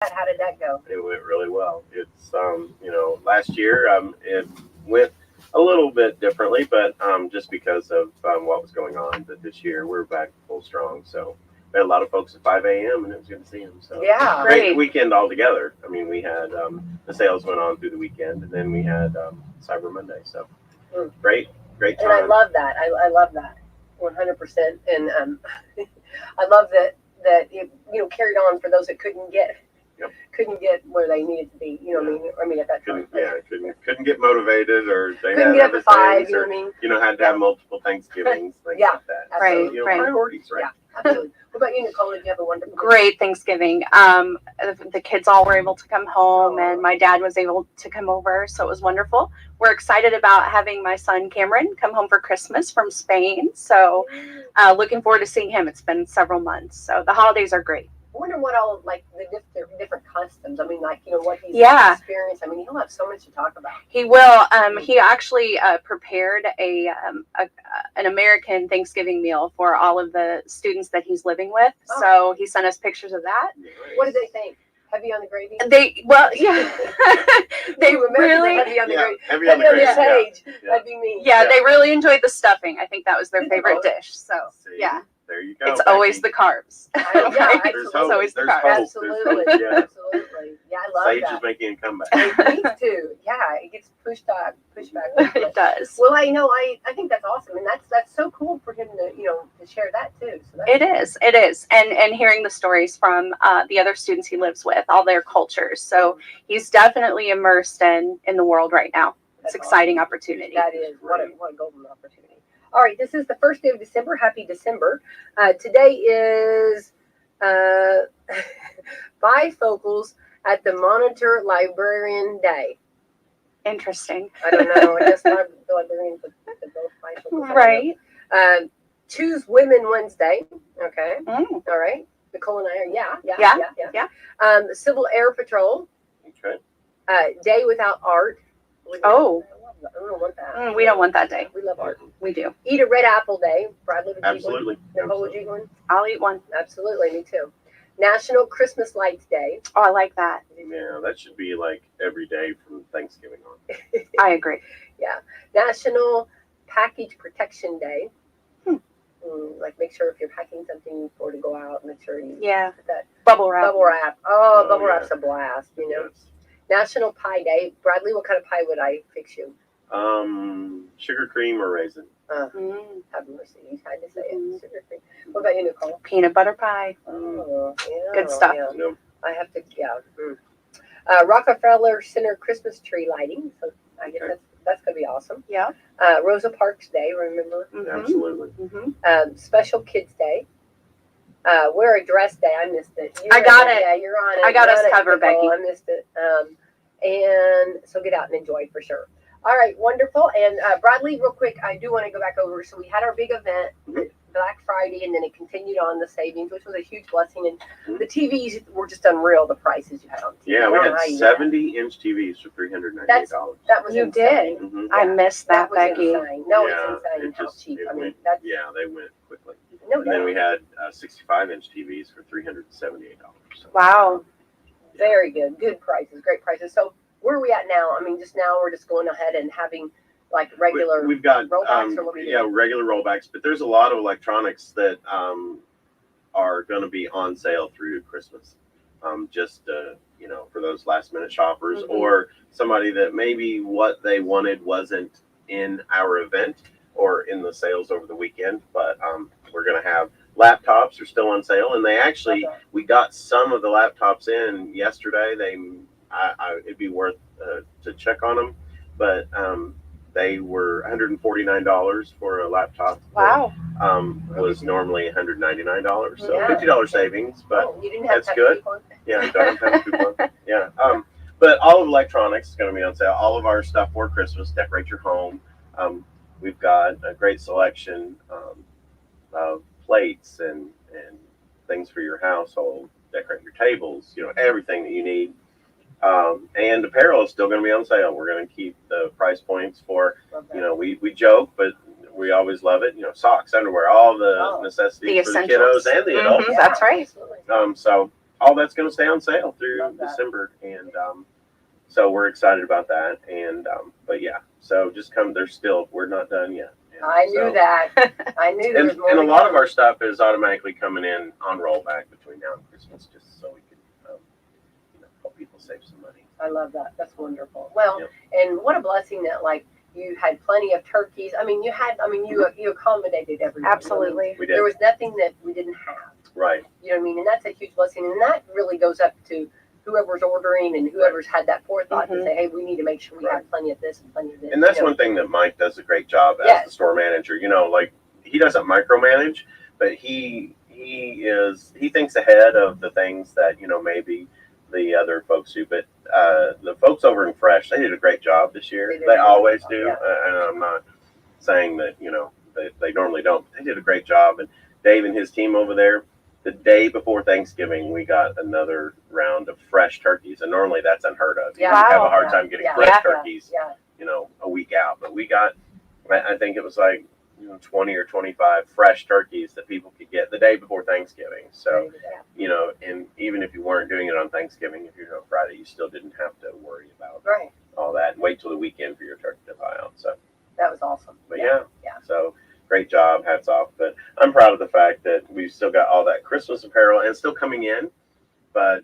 How did that go? It went really well. It's last year it went a little bit differently, but just because of what was going on. But this year we're back full strong. So we had a lot of folks at 5 a.m. and it was good to see them. So Yeah. great weekend altogether. I mean, we had the sales went on through the weekend, and then we had Cyber Monday. So great time. And I love that. I love that 100%. And I love that it carried on for those that couldn't get where they needed to be. You know what I mean? At that time. Couldn't get motivated, or they couldn't had get up other to 5. things, You know or, what I mean? Had to have multiple Thanksgivings, things like that. Absolutely. So, priorities, right? Yeah, absolutely. What about you, Nicole? Did you have a wonderful Great Thanksgiving. The kids all were able to come home, and my dad was able to come over, so it was wonderful. We're excited about having my son Cameron come home for Christmas from Spain, so looking forward to seeing him. It's been several months, so the holidays are great. I wonder what all the different customs. I mean, what he's experienced. I mean, he'll have so much to talk about. He will. He actually prepared an American Thanksgiving meal for all of the students that he's living with. Oh. So he sent us pictures of that. What did they think? Heavy on the gravy? They really heavy on the gravy. Heavy on the sage. That'd be me. Yeah, they really enjoed the stuffing. I think that was their favorite dish. So yeah. There you go. It's always the carbs. It's always the carbs. Absolutely. Absolutely. Yeah, I love Sage that. is making a comeback. It needs to. Yeah, it gets pushed back. It does. Well, I think that's awesome, and that's so cool for him to share that too. So it is, and hearing the stories from the other students he lives with, all their cultures. So he's definitely immersed in the world right now. It's an exciting opportunity. That is what a golden opportunity. All right, this is the first day of December. Happy December. Today is bifocals at the Monitor Librarian Day. Interesting. I don't know. I guess the librarians would both bifocals. Right. Choose Women Wednesday. Okay. Mm. All right. Nicole and I are, yeah. Civil Air Patrol. Okay. Day Without Art. Oh. I don't want that. We don't want that day. We love art. We do. Eat a red apple day. Brad, would you Absolutely. Nicole, would you one? I'll eat one. Absolutely, me too. National Christmas Lights Day. Oh, I like that. Yeah, that should be like every day from Thanksgiving on. I agree. Yeah. National Package Protection Day. Make sure if you're packing something before to go out, make sure you put that bubble wrap. Oh, bubble wrap's a blast, Yes. National Pie Day. Bradley, what kind of pie would I fix you? Sugar cream or raisin. Have mercy. You had to say it. Sugar cream. What about you, Nicole? Peanut butter pie. Oh, yeah. Good stuff. Yeah. Nope. I have to, Rockefeller Center Christmas tree lighting. So I guess that's going to be awesome. Yeah. Rosa Parks Day, remember? Mm-hmm. Absolutely. Mm-hmm. Special Kids Day. Wear a dress day. I missed it. I got it. Yeah, you're on it. I got us covered, Becky. I missed it. And so get out and enjoy it for sure. All right, wonderful. And Bradley, real quick, I do want to go back over. So we had our big event, Black Friday, and then it continued on the savings, which was a huge blessing. And the TVs were just unreal, the prices you had on TV. Yeah, we had 70-inch TVs for $398. That was insane. Mm-hmm. I missed that, Becky. Insane. No, it's insane how cheap. They went quickly. No and then we had 65-inch TVs for $378. So, wow. Very good. Good prices. Great prices. So where are we at now? I mean, just now we're just going ahead and having like regular we've got rollbacks or what we do? regular rollbacks, but there's a lot of electronics that are going to be on sale through Christmas. For those last minute shoppers or somebody that maybe what they wanted wasn't in our event or in the sales over the weekend, but we're going to have laptops are still on sale, and we got some of the laptops in yesterday. It'd be worth to check on them, but they were $149 for a laptop. Wow. Was normally $199, so $50 savings, but you didn't have that's good. Yeah, you don't have to coupon. Yeah. But all of electronics is going to be on sale. All of our stuff for Christmas, decorate your home. We've got a great selection of plates and things for your household, decorate your tables, everything that you need. And apparel is still going to be on sale. We're going to keep the price points for, we joke, but we always love it. Socks, underwear, all the necessities for the kiddos and the adults. That's right. So all that's going to stay on sale through Love that. December, and so we're excited about that. And but yeah, so just come. We're not done yet. And I knew that. I knew there was more. And a to lot come. of our stuff is automatically coming in on rollback between now and Christmas, just so we can help people save some money. I love that. That's wonderful. Well, Yep. and what a blessing that you had plenty of turkeys. You accommodated everyone. Absolutely. We did. There was nothing that we didn't have. Right. You know what I mean? And that's a huge blessing. And that really goes up to whoever's ordering and whoever's had that forethought to say, hey, we need to make sure we have plenty of this and plenty of this. And that's one thing that Mike does a great job as the store manager. He doesn't micromanage, but he thinks ahead of the things that, maybe the other folks do. But the folks over in Fresh, they did a great job this year. They always do. Yeah. And I'm not saying that, they normally don't. But they did a great job. And Dave and his team over there, the day before Thanksgiving, we got another round of fresh turkeys. And normally that's unheard of. Yeah. You have a Wow. hard time getting Yeah. fresh Yeah. turkeys, a week out. But we got, I think it was like 20 or 25 fresh turkeys that people could get the day before Thanksgiving. So, and even if you weren't doing it on Thanksgiving, if you're on Friday, you still didn't have to worry about Right. all that and wait till the weekend for your turkey to buy out. So, That was awesome. but Yeah. so great job, hats off. But I'm proud of the fact that we've still got all that Christmas apparel and it's still coming in, but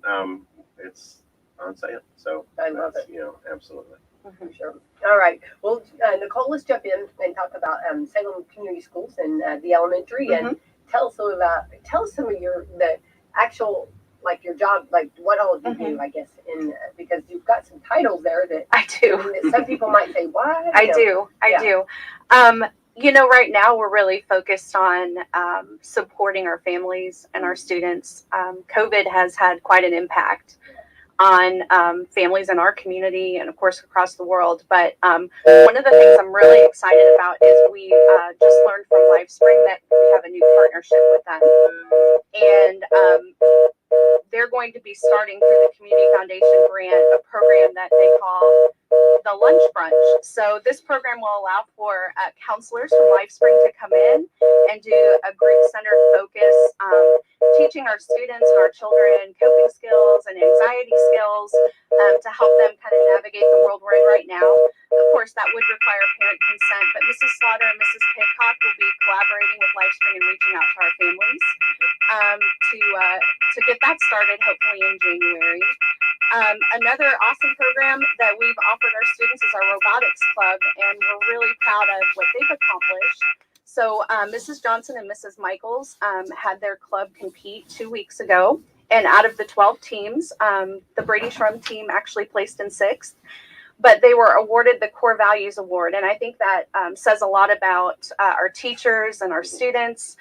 it's on sale. So I love it. Absolutely. For sure. All right. Well, Nicole, let's jump in and talk about Salem Community Schools and the elementary, and tell us some of the actual your job, what all you do, I guess, because you've got some titles there that I do. some people might say, "What?" I do. Right now we're really focused on supporting our families and our students. COVID has had quite an impact on families in our community and, of course, across the world. But one of the things I'm really excited about is we just learned from LifeSpring that we have a new partnership with them. And they're going to be starting through the Community Foundation grant a program that they call the Lunch Brunch. So this program will allow for counselors from LifeSpring to come in and do a group-centered focus, teaching our students and our children coping skills and anxiety skills to help them kind of navigate the world we're in right now. Of course, that would require parent consent, but Mrs. Slaughter and Mrs. Pitcock will be collaborating with LifeSpring and reaching out to our families to get that started, hopefully in January. Another awesome program that we've offered our students is our robotics club, and we're really proud of what they've accomplished. So Mrs. Johnson and Mrs. Michaels had their club compete 2 weeks ago, and out of the 12 teams, the Bradie Shrum team actually placed in 6th. But they were awarded the Core Values Award, and I think that says a lot about our teachers and our students.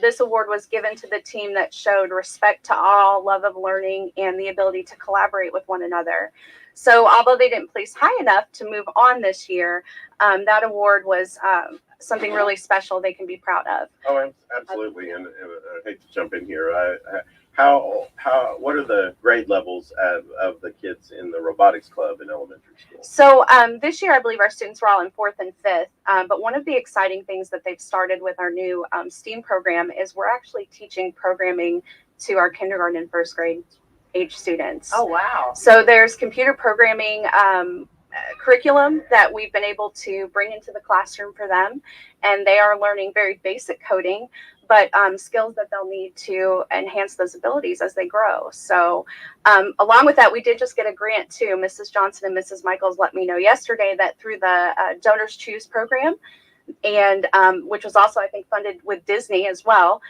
This award was given to the team that showed respect to all, love of learning, and the ability to collaborate with one another. So although they didn't place high enough to move on this year, that award was something really special they can be proud of. Oh, absolutely. And I hate to jump in here. What are the grade levels of the kids in the robotics club in elementary school? So this year, I believe our students were all in 4th and 5th. But one of the exciting things that they've started with our new STEAM program is we're actually teaching programming to our kindergarten and 1st grade age students. Oh, wow. So there's computer programming curriculum that we've been able to bring into the classroom for them. And they are learning very basic coding, but skills that they'll need to enhance those abilities as they grow. So along with that, we did just get a grant too. Mrs. Johnson and Mrs. Michaels let me know yesterday that through the Donors Choose program, and which was also, I think, funded with Disney as well,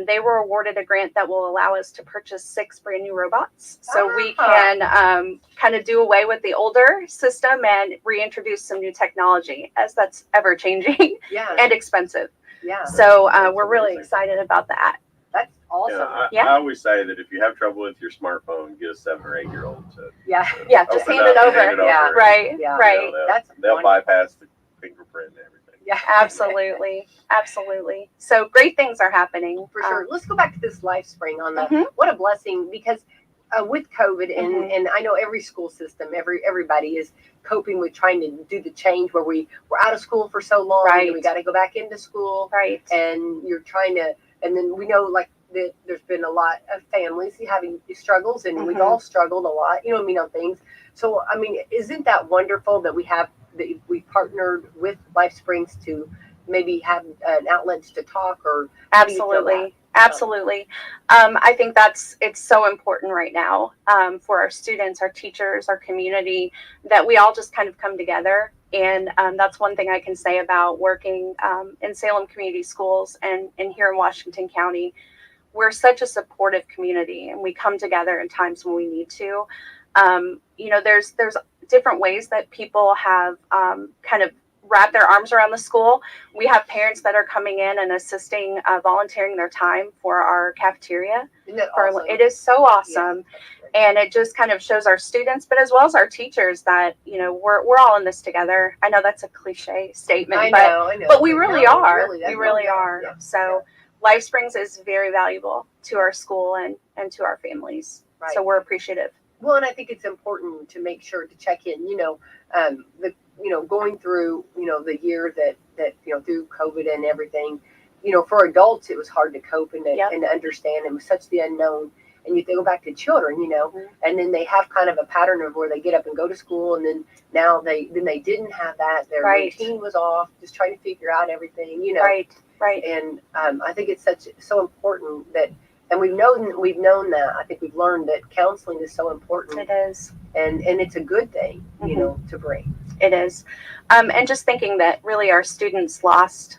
they were awarded a grant that will allow us to purchase 6 brand new robots. So we can kind of do away with the older system and reintroduce some new technology, as that's ever changing and expensive. Yeah. So we're really excited about that. That's awesome. I always say that if you have trouble with your smartphone, get a 7 or 8 year old to Just hand it over. Yeah. Right. Yeah. Right. They'll bypass the fingerprint and everything. Yeah, absolutely. So great things are happening for sure. Let's go back to this LifeSpring on the what a blessing, because with COVID and I know every school system, everybody is coping with trying to do the change where we're out of school for so long, and we got to go back into school, right? And you're trying to, and then we know that there's been a lot of families having struggles, and we've Mhm. all struggled a lot, you know what I mean, on things. So, I mean, isn't that wonderful that we partnered with Life Springs to maybe have an outlet to talk, or how do you feel Absolutely. that? Absolutely. I think it's so important right now, for our students, our teachers, our community, that we all just kind of come together. And that's one thing I can say about working in Salem Community Schools and here in Washington County. We're such a supportive community, and we come together in times when we need to. There's different ways that people have kind of wrap their arms around the school. We have parents that are coming in and assisting, volunteering their time for our cafeteria. Isn't that awesome? It is so awesome. Yeah. And it just kind of shows our students, but as well as our teachers, that we're all in this together. I know that's a cliche statement, I know, but we really No, are. really, We really are. Yeah. So Life Springs is very valuable to our school and to our families. Right. So we're appreciative. Well, and I think it's important to make sure to check in, going through, the year that through COVID and everything, for adults, it was hard to cope and to understand. It was such the unknown. And you go back to children, Mm-hmm. and then they have kind of a pattern of where they get up and go to school, and then now they didn't have that. Their Right. routine was off, just trying to figure out everything, Right. And I think it's so important that, and we've known that. I think we've learned that counseling is so important, It is. and it's a good thing, to bring. It is. And just thinking that really our students lost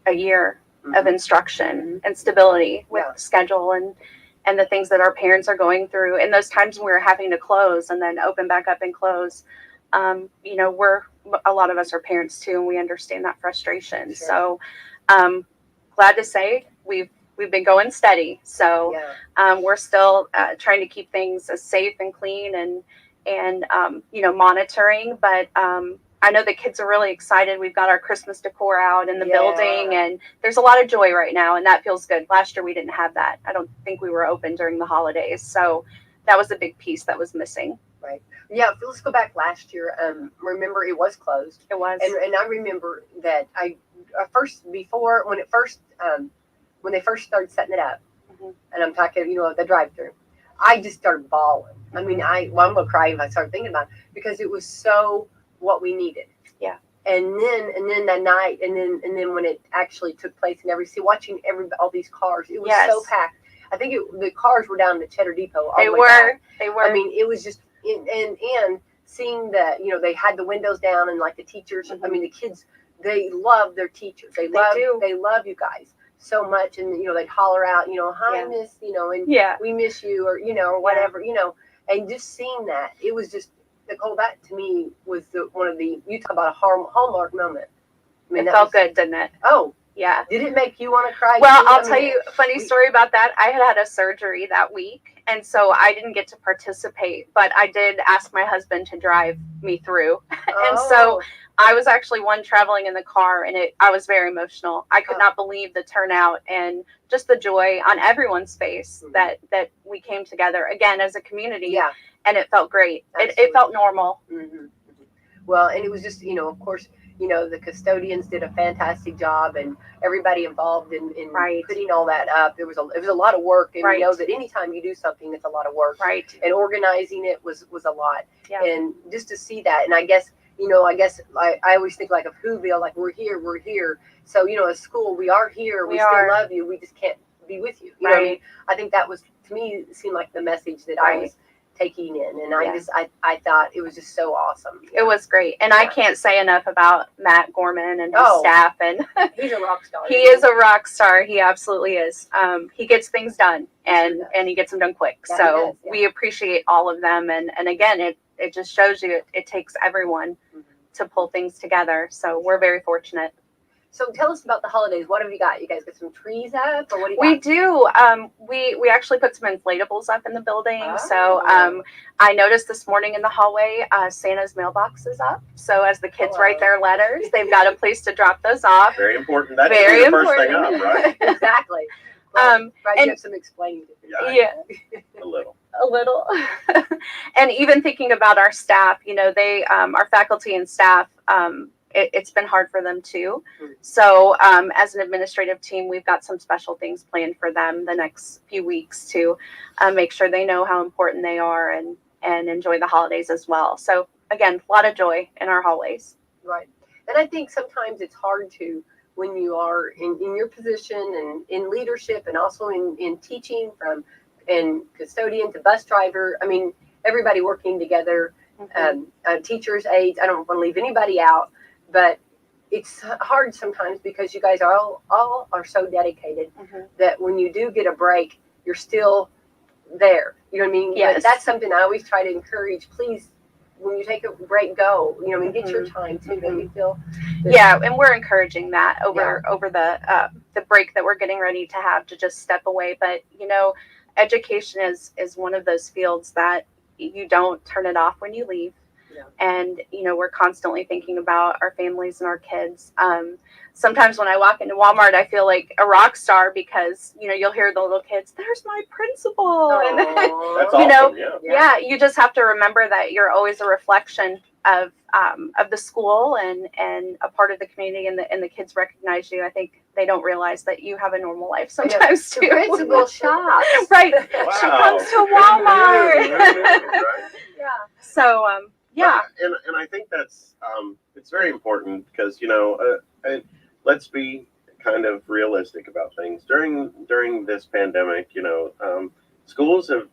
a year of instruction and stability with schedule and the things that our parents are going through. And those times when we're having to close and then open back up and close, a lot of us are parents too, and we understand that frustration. Sure. So glad to say we've been going steady. So we're still trying to keep things as safe and clean and monitoring. But I know the kids are really excited. We've got our Christmas decor out in the building, and there's a lot of joy right now, and that feels good. Last year we didn't have that. I don't think we were open during the holidays, so that was a big piece that was missing. Right. Yeah. Let's go back last year. Remember, it was closed. It was. And I remember that when they first started setting it up, and I'm talking, the drive-through, I just started bawling. I mean, I'm gonna cry if I start thinking about it, because it was so what we needed. Yeah. And then that night, and then when it actually took place, and watching all these cars, it was so packed. I think the cars were down at Cheddar Depot. They were. I mean, it was just and seeing that they had the windows down, and like the teachers. I mean, the kids, they love their teachers. They love you guys so much, and they'd holler out, hi miss, and we miss you, or whatever, and just seeing that, it was just, Nicole, that to me was one of the, you talk about a hallmark moment. I mean, it felt good, didn't it? Oh yeah. Did it make you want to cry? Well, I'll tell you a funny story about that. I had a surgery that week, and so I didn't get to participate, but I did ask my husband to drive me through. And so I was actually traveling in the car, and I was very emotional. I could not believe the turnout and just the joy on everyone's face that we came together again as a community. Yeah. And it felt great. It felt normal. Mm-hmm. Well, and it was just, of course, the custodians did a fantastic job, and everybody involved in putting all that up. It was a lot of work, and we know that anytime you do something, it's a lot of work. Right. And organizing it was a lot. Yeah. And just to see that, and I guess I always think like of Whoville, like we're here. So, as school, we are here. We still love you. We just can't be with you. You know what I mean? I think that was, to me, it seemed like the message that I was taking in, and I thought it was just so awesome. It was great, and I can't say enough about Matt Gorman and his staff, and he's a rock star. He is a rock star. He absolutely is. He gets things done, and he gets them done quick. So we appreciate all of them, and again, it just shows you it takes everyone to pull things together. So we're very fortunate. So tell us about the holidays. What have you got? You guys got some trees up, or what do you got? We do. We actually put some inflatables up in the building. Oh. So I noticed this morning in the hallway, Santa's mailbox is up. So as the kids write their letters, they've got a place to drop those off. Very important. That's very the first thing up, right? Exactly. Well, you have some explaining to do. Yeah. A little. And even thinking about our staff, they, our faculty and staff, it's been hard for them too. Mhm. So as an administrative team, we've got some special things planned for them the next few weeks to make sure they know how important they are and enjoy the holidays as well. So again, a lot of joy in our hallways. Right. And I think sometimes it's hard to, when you are in your position and in leadership and also in teaching, from and custodian to bus driver. I mean, everybody working together, teachers, aides. I don't want to leave anybody out, but it's hard sometimes because you guys are all are so dedicated that when you do get a break, you're still there. You know what I mean? Yes. But that's something I always try to encourage. Please, when you take a break, go. You know, I mean, get your time too. Don't you feel? Yeah, and we're encouraging that over the break that we're getting ready to have, to just step away. But you know, education is one of those fields that you don't turn it off when you leave. Yeah. And you know, we're constantly thinking about our families and our kids. Sometimes when I walk into Walmart, I feel like a rock star because you know, you'll hear the little kids, "There's my principal," and That's you know, awesome. yeah, you just have to remember that you're always a reflection of the school and a part of the community, and the kids recognize you. I think they don't realize that you have a normal life sometimes The too. principal shops. Right. Wow. She comes to Walmart. Right? Yeah. So yeah. Well, and I think that's it's very important because you know, let's be kind of realistic about things. During this pandemic, you know, schools have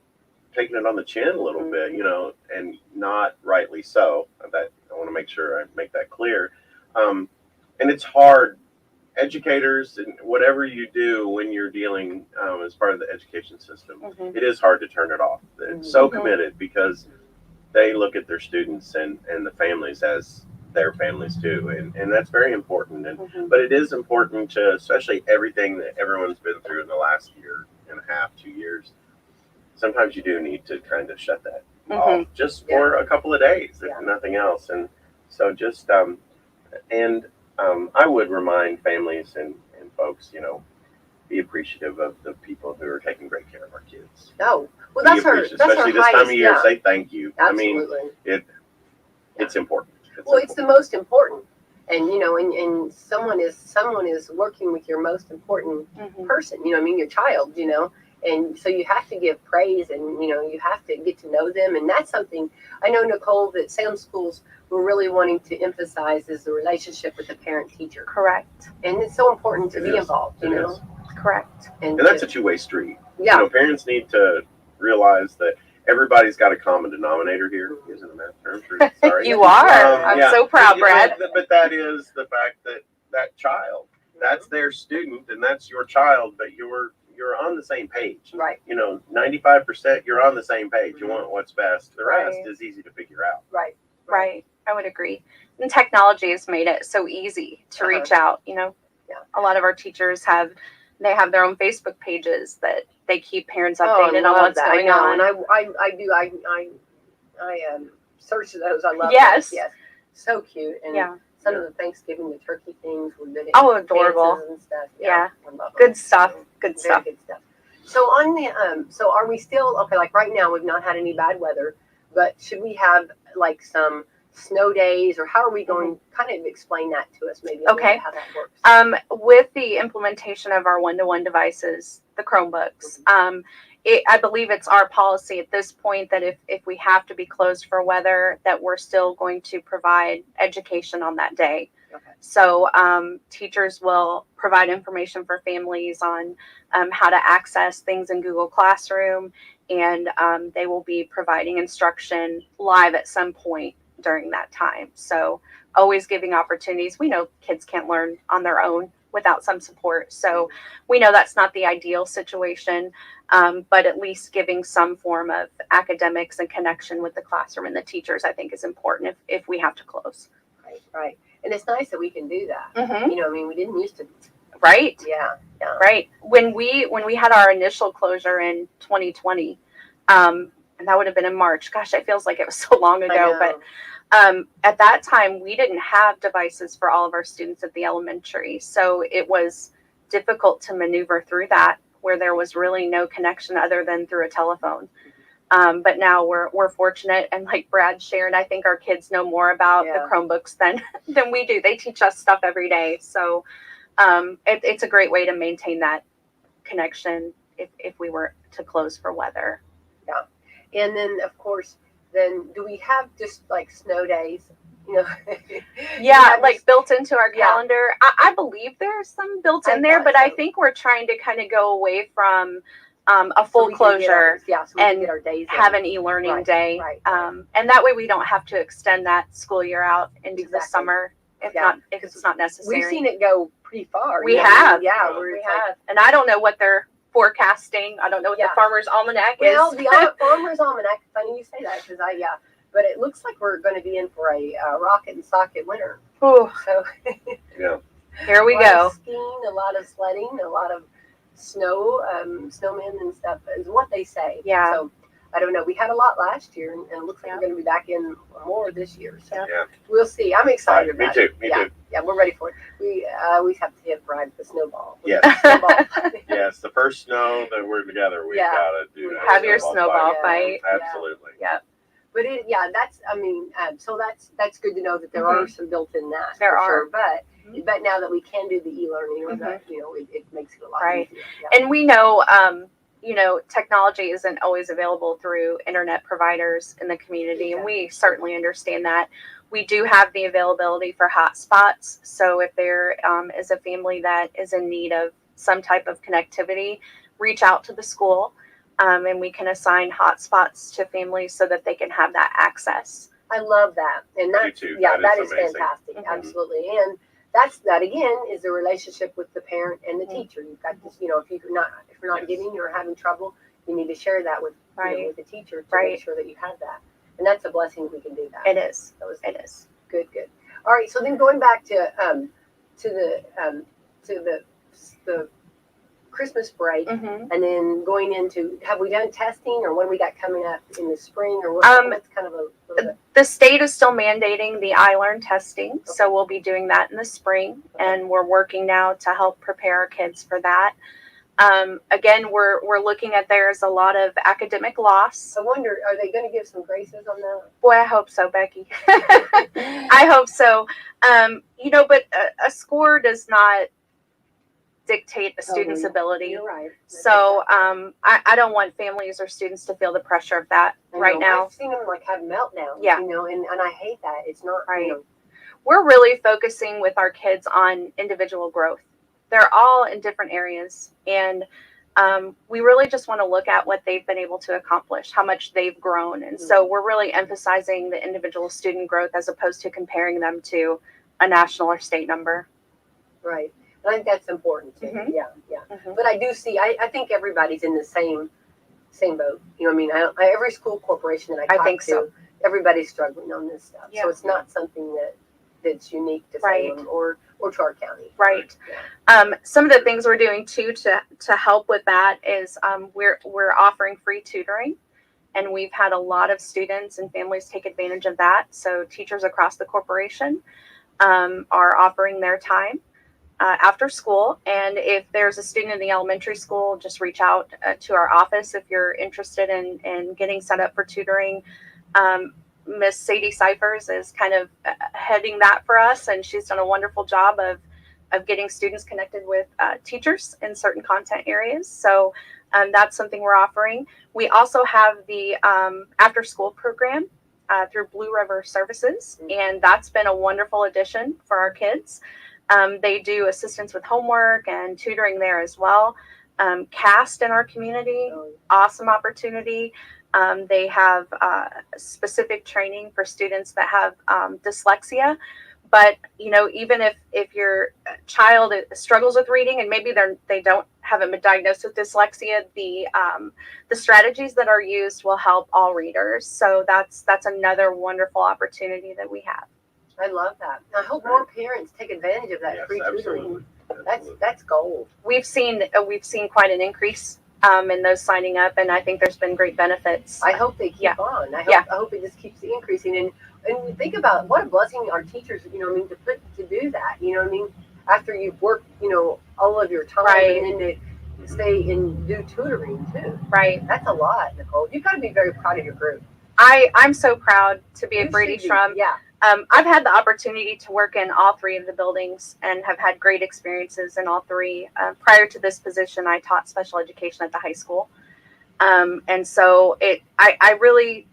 taken it on the chin a little bit, you know, and not rightly so. That I want to make sure I make that clear. And it's hard. Educators and whatever you do when you're dealing as part of the education system, it is hard to turn it off. It's so committed because they look at their students and the families as their families too, and that's very important. And but it is important to, especially everything that everyone's been through in the last year and a half, 2 years. Sometimes you do need to kind of shut that off just for a couple of days, if nothing else. And so just I would remind families and folks, you know, be appreciative of the people who are taking great care of our kids. Oh, well, that's especially this time of year. Yeah. Say thank you. Absolutely. I mean, it's important. It's the most important, and you know, and someone is working with your most important person. You know, I mean, your child. You know, and so you have to give praise, and you know, you have to get to know them, and that's something I know, Nicole, that some schools were really wanting to emphasize is the relationship with the parent teacher. Correct. And it's so important to be involved. You know. Correct. And that's a two-way street. Yeah. You know, parents need to realize that everybody's got a common denominator here. Using a math term, sorry. You are. I'm so proud, Brad. But that is the fact that that child, that's their student, and that's your child. But you're on the same page. Right. You know, 95% you're on the same page. You want what's best. The rest is easy to figure out. Right. I would agree. And technology has made it so easy to reach out. You know, a lot of our teachers have their own Facebook pages that they keep parents updated on what's going on. And I search those. I love yes. Those. Yes. So cute. And some of the Thanksgiving, the turkey things were good. Adorable. And stuff. Yeah. I love good them. stuff. So, good stuff. Good stuff. So on the so are we still okay? Like right now, we've not had any bad weather, but should we have like some snow days, or how are we going? Kind of explain that to us, maybe. Okay. How that works. With the implementation of our one-to-one devices, the Chromebooks, I believe it's our policy at this point that if we have to be closed for weather, that we're still going to provide education on that day. Okay. So teachers will provide information for families on how to access things in Google Classroom, and they will be providing instruction live at some point during that time. So always giving opportunities. We know kids can't learn on their own without some support. So we know that's not the ideal situation, but at least giving some form of academics and connection with the classroom and the teachers, I think, is important if we have to close. Right. And it's nice that we can do that. You know, I mean, we didn't used to. Right. Yeah. Right. When we had our initial closure in 2020, and that would have been in March. Gosh, it feels like it was so long ago. But at that time, we didn't have devices for all of our students at the elementary. So it was difficult to maneuver through that, where there was really no connection other than through a telephone. But now we're fortunate, and like Brad shared, I think our kids know more about the Chromebooks than we do. They teach us stuff every day. So it's a great way to maintain that connection if we were to close for weather. Yeah. And then, of course, then do we have just like snow days? Yeah, like built into our calendar. I believe there's some built in there, but I think we're trying to kind of go away from a full closure and get our days have an e-learning day. And that way we don't have to extend that school year out into the summer if it's not necessary. We've seen it go pretty far. We have. We have. And I don't know what they're forecasting. I don't know what the Farmer's Almanac is. Well, the Farmer's Almanac, funny you say that, because but it looks like we're going to be in for a rocket and socket winter. Ooh. So here we go. A lot of skiing, a lot of sledding, a lot of snow, snowmen and stuff is what they say. Yeah. So I don't know. We had a lot last year, and it looks like we're going to be back in more this year. So we'll see. I'm excited about it. Me too. Yeah, we're ready for it. We always have to ride the snowball. Yes. Yes, the first snow that we're together, we've got to do that. Have your snowball fight. Absolutely. Yeah. But so that's good to know that there are some built in that. There are. Sure. But now that we can do the e-learning, it makes it a lot easier. Yeah. And we know, technology isn't always available through internet providers in the community, and we certainly understand that. We do have the availability for hotspots. So if there is a family that is in need of some type of connectivity, reach out to the school, and we can assign hotspots to families so that they can have that access. I love that. And that is fantastic. Mm-hmm. Absolutely. And that again is the relationship with the parent and the teacher. You've got this, if you're not getting or having trouble, you need to share that with with the teacher to make sure that you have that. And that's a blessing if we can do that. It is. It is. Good. All right. So then going back to the Christmas break, and then going into, have we done testing, or what do we got coming up in the spring, or what's kind of a little bit? The state is still mandating the iLearn testing, so we'll be doing that in the spring, and we're working now to help prepare our kids for that. Again, we're looking at, there's a lot of academic loss. I wonder, are they going to give some graces on that? Boy, I hope so, Becky. I hope so. But a score does not dictate a student's ability. You're right. So I don't want families or students to feel the pressure of that right now. I've seen them have meltdowns. Yeah. And I hate that. It's not right. We're really focusing with our kids on individual growth. They're all in different areas, and we really just want to look at what they've been able to accomplish, how much they've grown. And so we're really emphasizing the individual student growth as opposed to comparing them to a national or state number. Right. I think that's important too. Yeah. But I do see, I think everybody's in the same boat. Every school corporation that I talk to, everybody's struggling on this stuff. Yeah. So it's not something that's unique to Salem or to our county. Right. Yeah. Some of the things we're doing too to help with that is we're offering free tutoring, and we've had a lot of students and families take advantage of that. So teachers across the corporation are offering their time after school, and if there's a student in the elementary school, just reach out to our office if you're interested in getting set up for tutoring. Miss Sadie Cyphers is kind of heading that for us, and she's done a wonderful job of getting students connected with teachers in certain content areas. So that's something we're offering. We also have the after school program through Blue River Services, and that's been a wonderful addition for our kids. They do assistance with homework and tutoring there as well. CAST in our community, awesome opportunity. They have specific training for students that have dyslexia. But, even if your child struggles with reading and maybe they haven't been diagnosed with dyslexia, the strategies that are used will help all readers. So that's another wonderful opportunity that we have. I love that. I hope more parents take advantage of that free tutoring. That's gold. We've seen quite an increase in those signing up, and I think there's been great benefits. I hope they keep on. I hope it just keeps increasing. And think about what a blessing our teachers, to do that. After you've worked, all of your time, and then stay and do tutoring too. Right. That's a lot, Nicole. You've got to be very proud of your group. I'm so proud to be a You Bradie should be. Shrum. Yeah. I've had the opportunity to work in all three of the buildings and have had great experiences in all three. Prior to this position, I taught special education at the high school. And so I really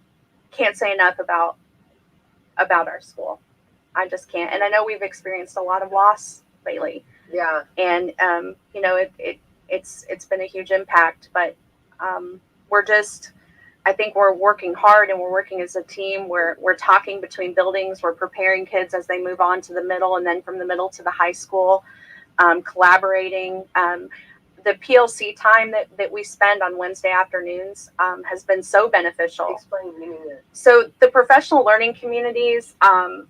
can't say enough about our school. I just can't. And I know we've experienced a lot of loss lately. Yeah. And, you know, it's been a huge impact, but I think we're working hard and we're working as a team. We're talking between buildings. We're preparing kids as they move on to the middle and then from the middle to the high school, collaborating. The PLC time that we spend on Wednesday afternoons has been so beneficial. Explain meaning that. So the professional learning communities,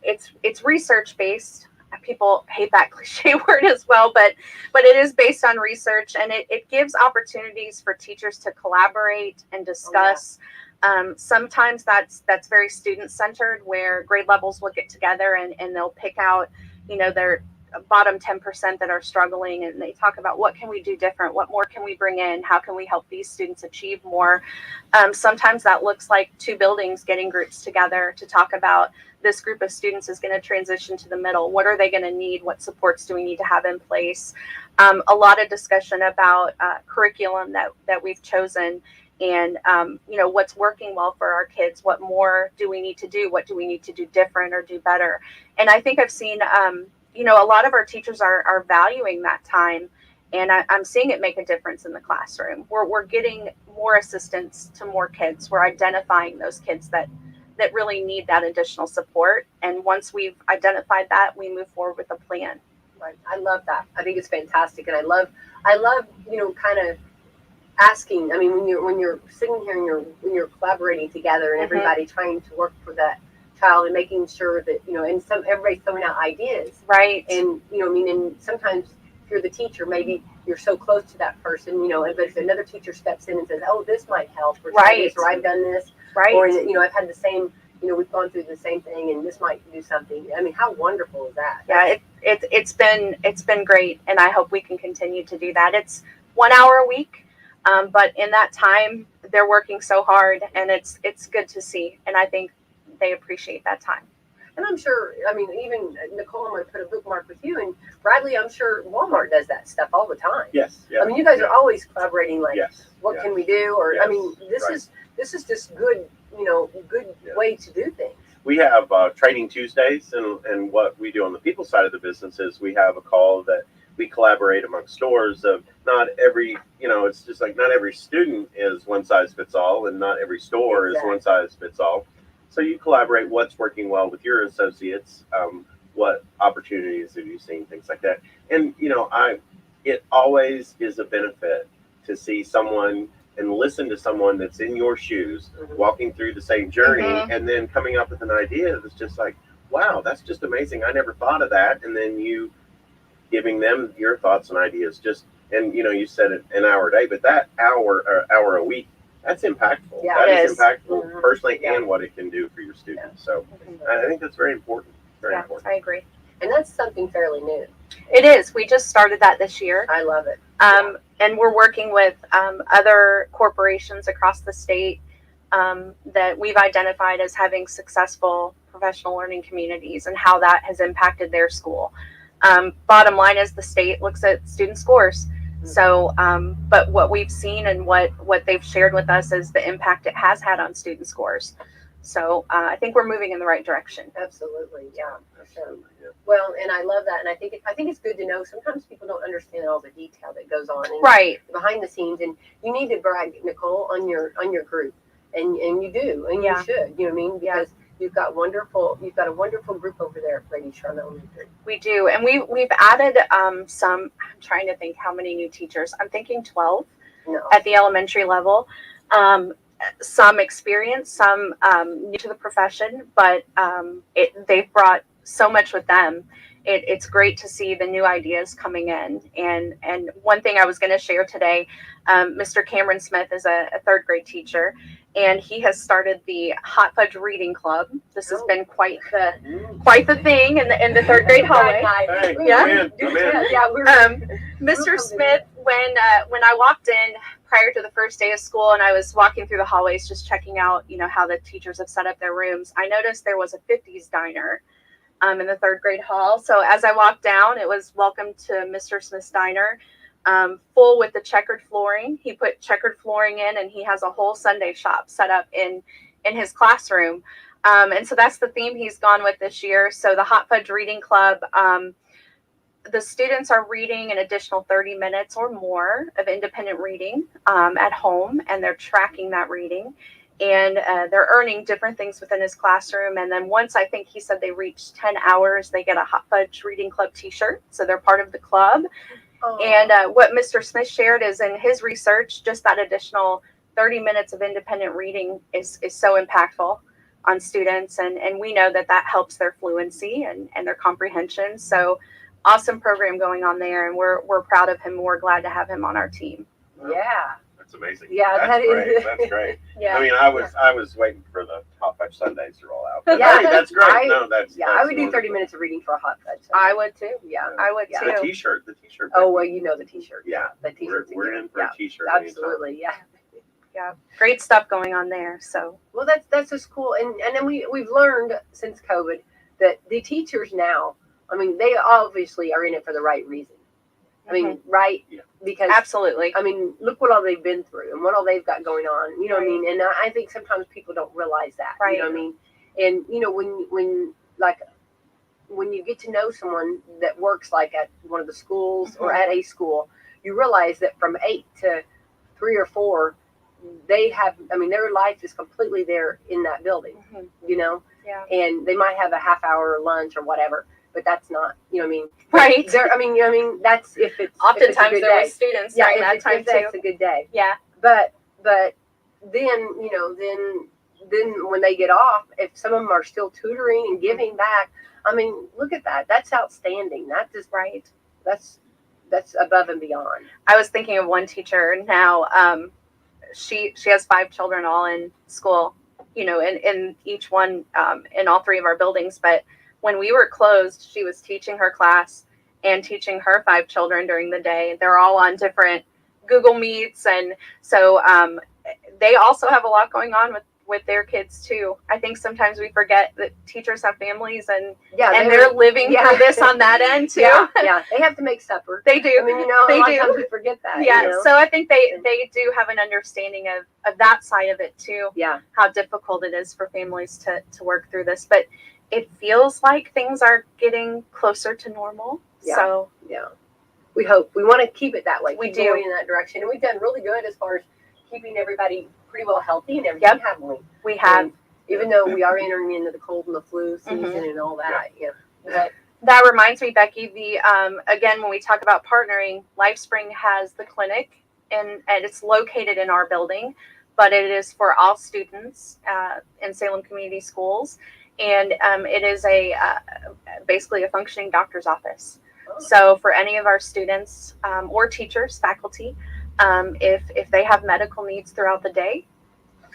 it's research based. People hate that cliche word as well, but it is based on research, and it gives opportunities for teachers to collaborate and discuss. Sometimes that's very student centered, where grade levels will get together and they'll pick out, you know, their bottom 10% that are struggling, and they talk about what can we do different, what more can we bring in, how can we help these students achieve more. Sometimes that looks like two buildings getting groups together to talk about this group of students is going to transition to the middle. What are they going to need? What supports do we need to have in place? A lot of discussion about curriculum that we've chosen, and you know, what's working well for our kids. What more do we need to do? What do we need to do different or do better? And I think I've seen you know, a lot of our teachers are valuing that time, and I'm seeing it make a difference in the classroom. We're getting more assistance to more kids. We're identifying those kids that really need that additional support. And once we've identified that, we move forward with a plan. Right. I love that. I think it's fantastic, and I love, you know, kind of asking. I mean, when you're sitting here and when you're collaborating together and everybody trying to work for that child and making sure that, you know, and everybody's throwing out ideas. Right. And, you know, I mean, and sometimes if you're the teacher, maybe you're so close to that person, you know, but if another teacher steps in and says, oh, this might help, or right, this, or I've done this, right, or, you know, I've had the same, you know, we've gone through the same thing, and this might do something. I mean, how wonderful is that? Yeah, it's been great, and I hope we can continue to do that. It's 1 hour a week, but in that time, they're working so hard, and it's good to see, and I think they appreciate that time. And I'm sure, I mean, even Nicole, I'm going to put a bookmark with you, and Bradley, I'm sure Walmart does that stuff all the time. Yes. Yeah. I mean, you guys are always collaborating, like, what can we do? Or, I mean, this is just good, you know, good way to do things. We have Training Tuesdays, and what we do on the people side of the business is we have a call that we collaborate among stores of not every, you know, it's just like not every student is one size fits all, and not every store is one size fits all. So you collaborate what's working well with your associates, what opportunities have you seen, things like that. And, you know, it always is a benefit to see someone and listen to someone that's in your shoes, walking through the same journey, and then coming up with an idea that's just like, wow, that's just amazing. I never thought of that. And then you giving them your thoughts and ideas, and, you know, you said it an hour a day, but that hour a week, that's impactful. Yeah, that is impactful personally and what it can do for your students. So I think that's very important. Very important. I agree. And that's something fairly new. It is. We just started that this year. I love it. And we're working with other corporations across the state that we've identified as having successful professional learning communities and how that has impacted their school. Bottom line is the state looks at student scores. So, but what we've seen and what they've shared with us is the impact it has had on student scores. So I think we're moving in the right direction. Absolutely, yeah. Absolutely, yeah. Well, and I love that, and I think it's good to know. Sometimes people don't understand all the detail that goes on behind the scenes, and you need to brag, Nicole, on your group, and you do, and you should. You know what I mean? Because you've got a wonderful group over there at Bradie Shrum Elementary. We do, and we've added some. I'm trying to think how many new teachers. I'm thinking 12 at the elementary level. Some experience, some new to the profession, but they've brought so much with them. it's great to see the new ideas coming in. And one thing I was going to share today, Mr. Cameron Smith is a third grade teacher, and he has started the Hot Fudge Reading Club. This has been quite the thing in the third grade hallway. Hey, Yeah. I'm in. Mr. Smith, when I walked in prior to the first day of school, and I was walking through the hallways just checking out, how the teachers have set up their rooms, I noticed there was a 50s diner in the third grade hall. So as I walked down, it was welcome to Mr. Smith's Diner, full with the checkered flooring. He put checkered flooring in, and he has a whole Sunday shop set up in his classroom. And so that's the theme he's gone with this year. So the Hot Fudge Reading Club, the students are reading an additional 30 minutes or more of independent reading at home, and they're tracking that reading. And they're earning different things within his classroom. And then once I think he said they reach 10 hours, they get a Hot Fudge Reading Club t-shirt. So they're part of the club. Oh. And what Mr. Smith shared is in his research, just that additional 30 minutes of independent reading is so impactful on students. And we know that helps their fluency and their comprehension. So awesome program going on there. And we're proud of him. We're glad to have him on our team. Yeah. That's amazing. Yeah, that's great. That's great. Yeah. I mean, I was waiting for the Hot Fudge Sundays to roll out. Yeah, hey, that's great. That's I would do 30 minutes of reading for a Hot Fudge Sunday. I would too. Yeah, I would too. The t-shirt. Oh well, the t-shirt. Yeah, the t-shirt. We're in for a t-shirt. Absolutely, anytime. Yeah, great stuff going on there. So well, that's just cool. And then we've learned since COVID that the teachers now, I mean, they obviously are in it for the right reason. I mean, right? Yeah. Because absolutely. I mean, look what all they've been through and what all they've got going on. You know what I mean? And I think sometimes people don't realize that. Right. You know what I mean? And when you get to know someone that works like at one of the schools or at a school, you realize that from 8 to 3 or 4, they have. I mean, their life is completely there in that building. Yeah. And they might have a half hour lunch or whatever. But that's not, you know what I mean? Right. I mean, that's if it's oftentimes if it's there were students during that time too. It's a good day. Yeah. But then then when they get off, if some of them are still tutoring and giving back, I mean, look at that. That's outstanding. That is right. That's above and beyond. I was thinking of one teacher now. She has 5 children all in school, in each one, in all 3 of our buildings, but when we were closed, she was teaching her class and teaching her 5 children during the day. They're all on different Google Meets. And so they also have a lot going on with their kids too. I think sometimes we forget that teachers have families and they're living through this on that end too. Yeah, they have to make supper. They do. I mean, a lot of times we forget that. Yeah, so I think they do have an understanding of that side of it too. Yeah. How difficult it is for families to work through this. But it feels like things are getting closer to normal. Yeah. So we hope. We want to keep it that way. We keep do. Going in that direction. And we've done really good as far as keeping everybody pretty well healthy and everything, haven't we? We have. And even though we are entering into the cold and the flu season and all that. Yeah. But that reminds me, Becky, again, when we talk about partnering, LifeSpring has the clinic and it's located in our building, but it is for all students in Salem Community Schools. And it is basically a functioning doctor's office. Oh. So for any of our students or teachers, faculty, if they have medical needs throughout the day,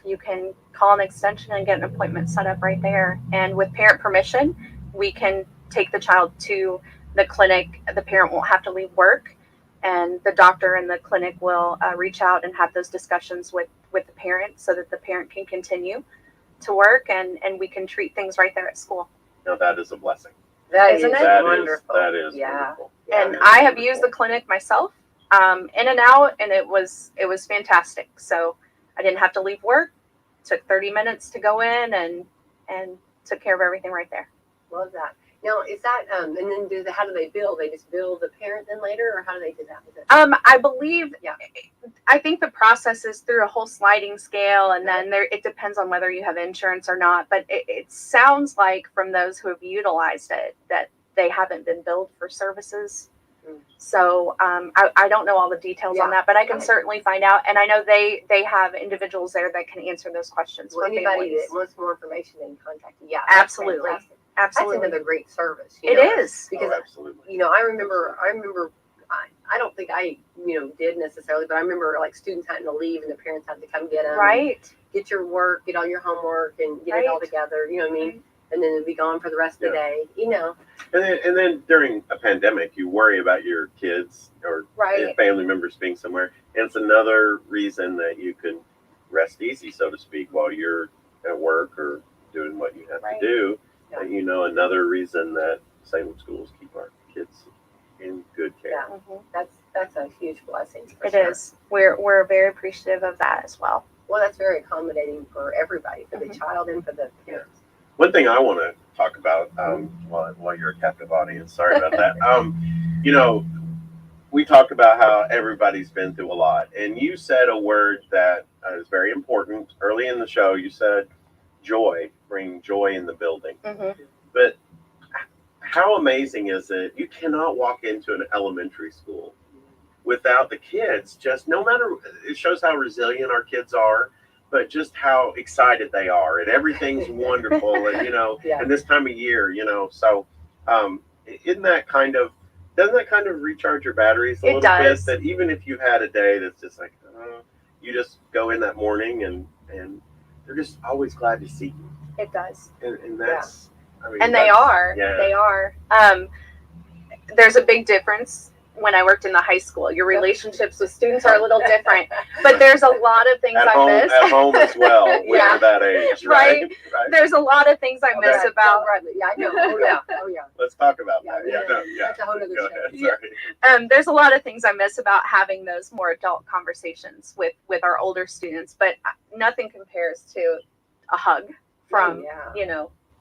you can call an extension and get an appointment set up right there. And with parent permission, we can take the child to the clinic. The parent won't have to leave work, and the doctor and the clinic will reach out and have those discussions with the parent so that the parent can continue to work and we can treat things right there at school. No, that is a blessing. Isn't it wonderful? That is wonderful. And I have used the clinic myself, in and out, and it was fantastic. So I didn't have to leave work. Took 30 minutes to go in and took care of everything right there. Love that. Now, is that and then how do they bill? They just bill the parent then later, or how do they do that? I believe. Yeah. I think the process is through a whole sliding scale, and then it depends on whether you have insurance or not. But it sounds like from those who have utilized it that they haven't been billed for services. So I don't know all the details on that, but I can certainly find out. And I know they have individuals there that can answer those questions. Well, anybody that wants more information, they can contact you. Yeah, absolutely. Absolutely. That's another great service. It know, is. because absolutely. I remember. I don't think I did necessarily, but I remember like students having to leave and the parents had to come get them. Right. Get your work, get all your homework, and get it all together. You know what I mean? And then it'd be gone for the rest of the day. And then during a pandemic, you worry about your kids or your family members being somewhere, and it's another reason that you can rest easy, so to speak, while you're at work or doing what you have to do. Yeah. Another reason that Salem schools keep our kids in good care. Yeah, that's a huge blessing. It is. We're very appreciative of that as well. Well, that's very accommodating for everybody, for the child and for the parents. One thing I want to talk about while you're a captive audience, sorry about that. We talked about how everybody's been through a lot, and you said a word that is very important early in the show. You said joy, bring joy in the building. Mm-hmm. But how amazing is it? You cannot walk into an elementary school without the kids. Just no matter, it shows how resilient our kids are, but just how excited they are, and everything's wonderful. And and this time of year, so isn't that doesn't that kind of recharge your batteries a little bit? That even if you had a day that's just like you just go in that morning and they're just always glad to see you. It does. And that's they are. There's a big difference. When I worked in the high school, your relationships with students are a little different, but there's a lot of things I miss. At home as well, when you're that age, right? There's a lot of things I miss about. Yeah, I know. Oh yeah. Let's talk about that. That's a whole other show. There's a lot of things I miss about having those more adult conversations with our older students, but nothing compares to a hug from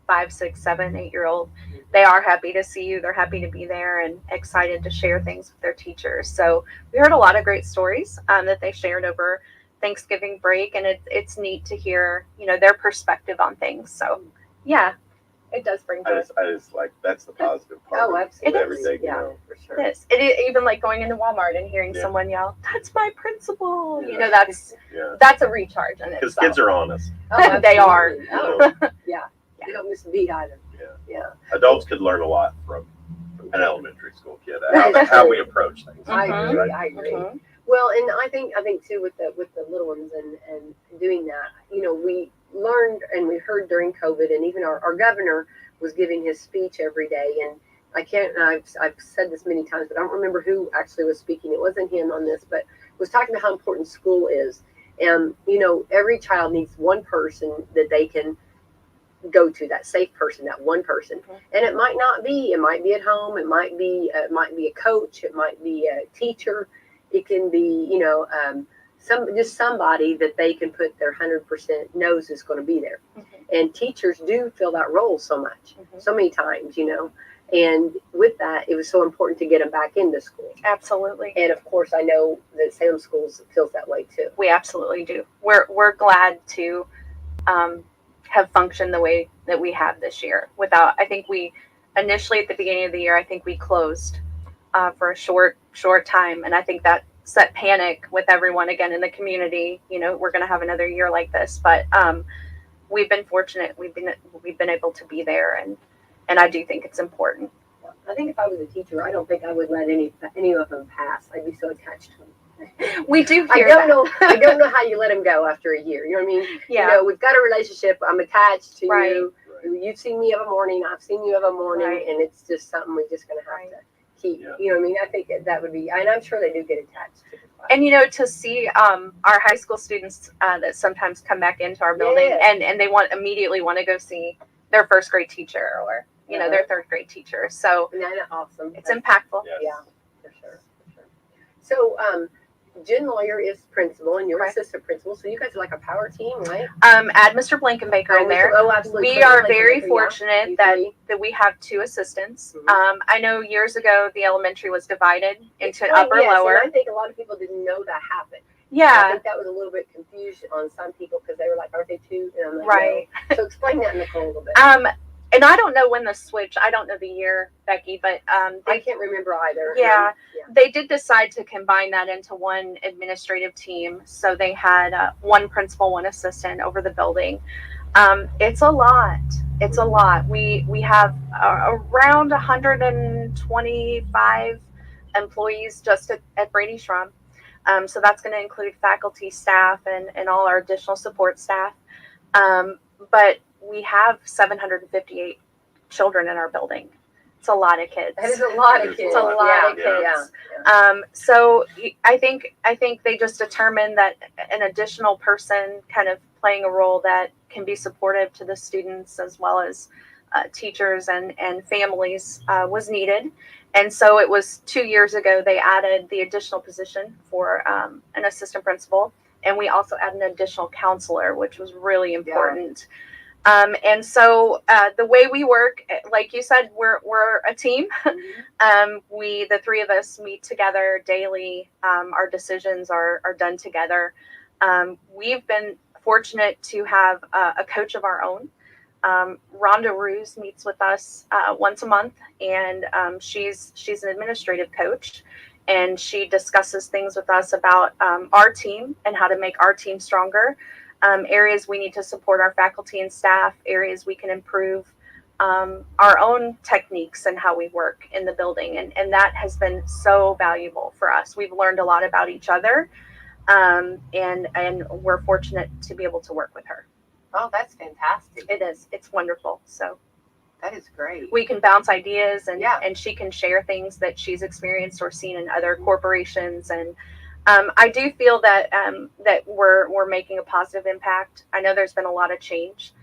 5, 6, 7, 8-year-old. They are happy to see you. They're happy to be there and excited to share things with their teachers. So we heard a lot of great stories that they shared over Thanksgiving break, and it's neat to hear their perspective on things. So it does bring joy. I just like that's the positive part. Oh, absolutely. Of everything, for sure. It is. Even like going into Walmart and hearing someone yell, "That's my principal!" Yeah. That's a recharge in itself. Because kids are honest. Oh, they are. Oh, yeah. They don't miss a beat either. Yeah. Adults could learn a lot from an elementary school kid. How we approach things. I agree. Mm-hmm. Well, and I think too with the little ones and doing that, we learned and we heard during COVID, and even our governor was giving his speech every day. And I've said this many times, but I don't remember who actually was speaking. It wasn't him on this, but was talking about how important school is. And, every child needs one person that they can go to, that safe person, that one person. And it might be at home. It might be a coach. It might be a teacher. It can be, somebody that they can put their 100% knows is going to be there. And teachers do fill that role so much, so many times, and with that, it was so important to get them back into school. Absolutely. And of course, I know that Salem Schools feels that way too. We absolutely do. We're glad to have functioned the way that we have this year. I think we initially at the beginning of the year, I think we closed for a short time, and I think that set panic with everyone again in the community. We're going to have another year like this, but we've been fortunate. We've been able to be there, and I do think it's important. I think if I was a teacher, I don't think I would let any of them pass. I'd be so attached to them. We do I don't know how you let them go after a year. You know what I mean? Yeah. We've got a relationship. I'm attached to you. Right. You've seen me of a morning. I've seen you of a morning, and it's just something we're just going to have to keep. Yeah. You know what I mean? I think that would be, and I'm sure they do get attached to the class. And to see our high school students that sometimes come back into our building and they immediately want to go see their first grade teacher or their third grade teacher. So Isn't that awesome? it's impactful. Yes. Yeah, for sure. So Jen Lawyer is principal and you're assistant principal, so you guys are like a power team, right? Add Mr. Blankenbaker in there. Oh, absolutely. We are very fortunate that we have 2 assistants. I know years ago the elementary was divided into an upper lower. And I think a lot of people didn't know that happened. I Yeah. think that was a little bit confusion on some people because they were like, "Aren't they 2?" And I'm like, Right. "No." So explain that, Nicole, a little bit. And I don't know when the switch. I don't know the year, Becky, but I can't remember either. Yeah. They did decide to combine that into one administrative team. So they had one principal, one assistant over the building. It's a lot. It's a lot. We have around 125 employees just at Bradie Shrum. So that's going to include faculty, staff, and all our additional support staff. But we have 758 children in our building. It's a lot of kids. That is a lot of kids. It's a lot of kids. So I think they just determined that an additional person kind of playing a role that can be supportive to the students as well as teachers and families was needed. And so it was 2 years ago they added the additional position for an assistant principal, and we also added an additional counselor, which was really important. And so the way we work, like you said, we're a team. The three of us meet together daily. Our decisions are done together. We've been fortunate to have a coach of our own. Rhonda Ruse meets with us once a month, and she's an administrative coach, and she discusses things with us about our team and how to make our team stronger. Areas we need to support our faculty and staff, areas we can improve our own techniques and how we work in the building. And that has been so valuable for us. We've learned a lot about each other, and we're fortunate to be able to work with her. Oh, that's fantastic. It is. It's wonderful. So that is great. We can bounce ideas, and she can share things that she's experienced or seen in other corporations. And I do feel that that we're making a positive impact. I know there's been a lot of change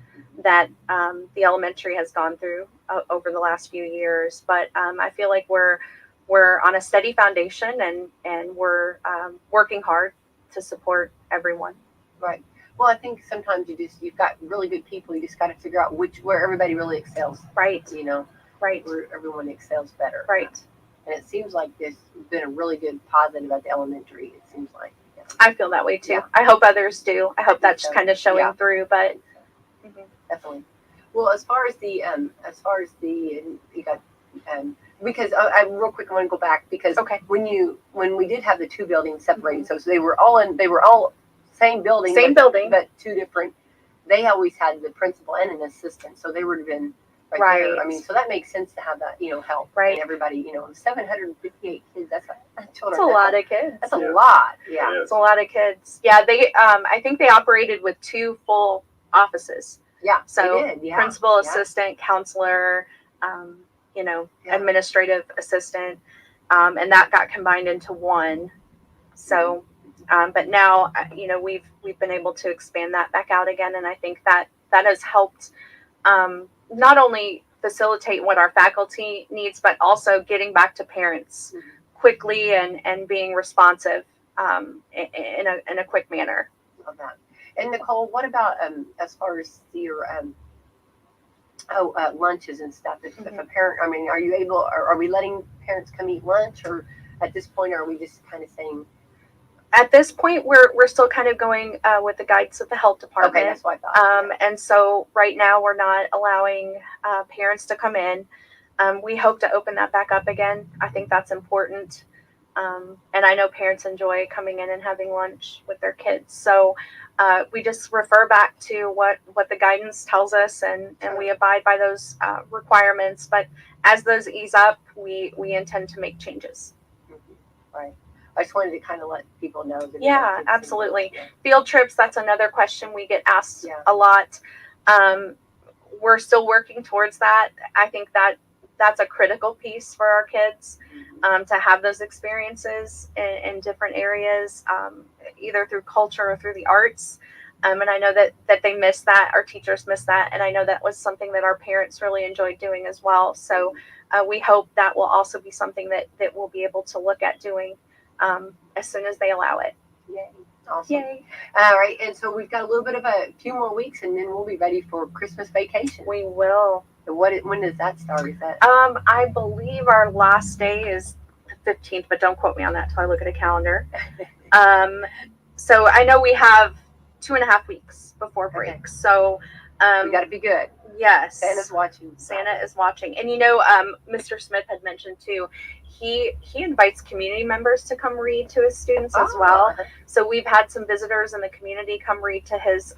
that the elementary has gone through over the last few years, but I feel like we're on a steady foundation, and we're working hard to support everyone. Right. Well, I think sometimes you've got really good people. You just got to figure out where everybody really excels. Right. Right. Where everyone excels better. Right. And it seems like there's been a really good positive at the elementary. It seems like. Yeah. I feel that way too. Yeah. I hope others do. I hope that's kind of showing through. But definitely. Well, as far as the you got because I real quick I want to go back because when we did have the two buildings separated, so they were all same building, but two different. They always had the principal and an assistant, so they would have been right there. I mean, so that makes sense to have that, help. Right. And everybody, 758 kids. That's a lot of kids. That's a lot. Yeah. It's a lot of kids. Yeah. They, I think they operated with 2 full offices. Yeah. So they did. Yeah. Principal, assistant, counselor, administrative assistant, and that got combined into one. So. But now, we've been able to expand that back out again, and I think that has helped not only facilitate what our faculty needs, but also getting back to parents quickly and being responsive in a quick manner. Love that. And Nicole, what about as far as your lunches and stuff? If a parent, are you able? Are we letting parents come eat lunch, or at this point, are we just kind of saying? At this point, we're still kind of going with the guidance of the health department. Okay, that's what I thought. And so right now we're not allowing parents to come in. We hope to open that back up again. I think that's important. And I know parents enjoy coming in and having lunch with their kids. So we just refer back to what the guidance tells us, and we abide by those requirements. But as those ease up, we intend to make changes. Right. I just wanted to kind of let people know that. Yeah, absolutely. Field trips, that's another question we get asked a lot. We're still working towards that. I think that's a critical piece for our kids, to have those experiences in different areas, either through culture or through the arts. And I know that they miss that, our teachers miss that, and I know that was something that our parents really enjoyed doing as well. So we hope that will also be something that we'll be able to look at doing as soon as they allow it. Yay. Awesome. Yay. All right. And so we've got a little bit of a few more weeks, and then we'll be ready for Christmas vacation. We will. So when does that start? Is that? I believe our last day is the 15th, but don't quote me on that till I look at a calendar. So I know we have 2.5 weeks before break. Okay. So we got to be good. Yes. Santa's watching. Santa is watching. And Mr. Smith had mentioned too, he invites community members to come read to his students as well. So we've had some visitors in the community come read to his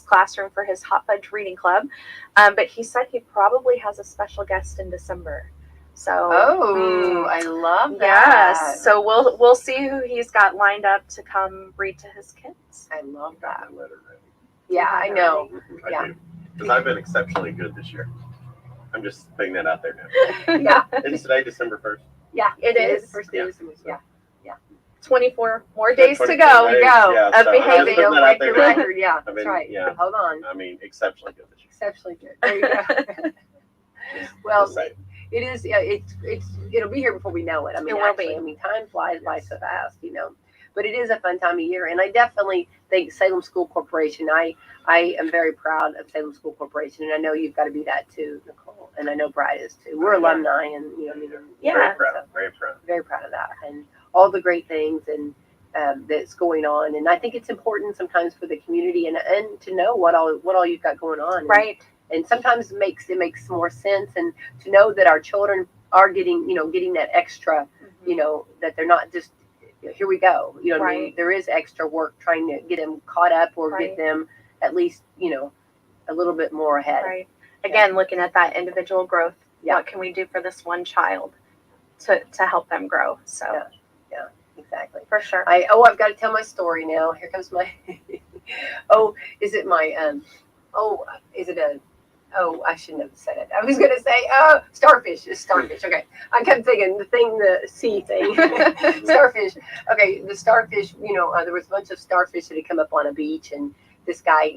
classroom for his Hot Fudge Reading Club. But he said he probably has a special guest in December. So I love that. yes. So we'll see who he's got lined up to come read to his kids. I love that. That letter ready. Yeah, I know. I Yeah. do. Because I've been exceptionally good this year. I'm just putting that out there now. Yeah, It's today, December 1st. yeah, it is. is. First day of December. So- Yeah. 24 more days to 24 go. days, go. Yeah, Of so I'm just behavior. putting Don't that out break there the now. record. Yeah, I that's mean, right. yeah. Hold on. I mean, exceptionally good this year. Exceptionally good. There you go. Well, Just saying. it is. Yeah, it'll be here before we know it. I mean, It will actually, be. I mean, time flies by so fast, But it is a fun time of year, and I definitely think Salem School Corporation. I am very proud of Salem School Corporation, and I know you've got to be that too, Nicole, and I know Brad is too. We're Yeah. alumni, and Yeah. Very proud. Very proud. very proud of that, and all the great things and that's going on. And I think it's important sometimes for the community and to know what all you've got going on. Right. And sometimes it makes more sense, and to know that our children are getting that extra, that they're not just here we go. I mean, Right. there is extra work trying to get them caught up or Right. get them at least a little bit more ahead. Right. Again, looking at that individual growth. Yeah. What can we do for this one child to help them grow? So Yeah. Exactly. for sure. I've got to tell my story now. Here comes my. Is it my is it a? I shouldn't have said it. I was gonna say starfish. It's starfish. Okay, I kept thinking the sea thing. Starfish. Okay, the starfish. There was a bunch of starfish that had come up on a beach, and this guy,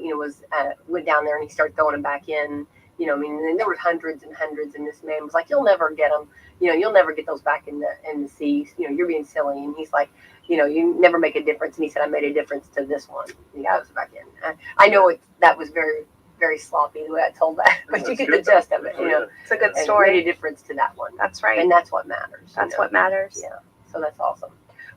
went down there and he started throwing them back in. And there were hundreds and hundreds, and this man was like, "You'll never get them. You'll never get those back in the sea. You're being silly." And he's like, "You never make a difference." And he said, "I made a difference to this one." The guy was back in. I know that was very, very sloppy the way I told that, but you That's get good, the gist of though. it. Oh, yeah. It's a good And story. made a difference to that one, That's right. and that's what matters. That's what matters. Yeah. So that's awesome.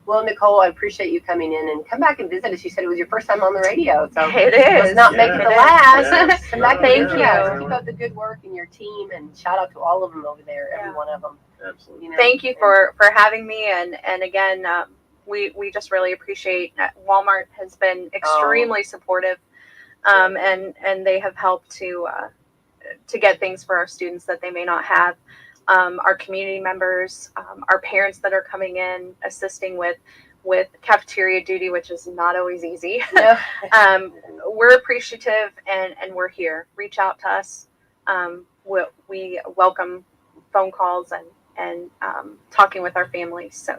Well, Nicole, I appreciate you coming in and come back and visit us. You said it was your first time on the radio, so It let's is. not Yeah. make it the It is. last. Yes. Come back and Thank visit you. us. Keep up the good work and your team, and shout out to all of them over there, every Yeah. one of them. Absolutely. Thank you for having me, and again, we just really appreciate Walmart has been extremely supportive, and they have helped to get things for our students that they may not have. Our community members, our parents that are coming in assisting with cafeteria duty, which is not always easy. Yeah. We're appreciative, and we're here. Reach out to us. We welcome phone calls and talking with our families. So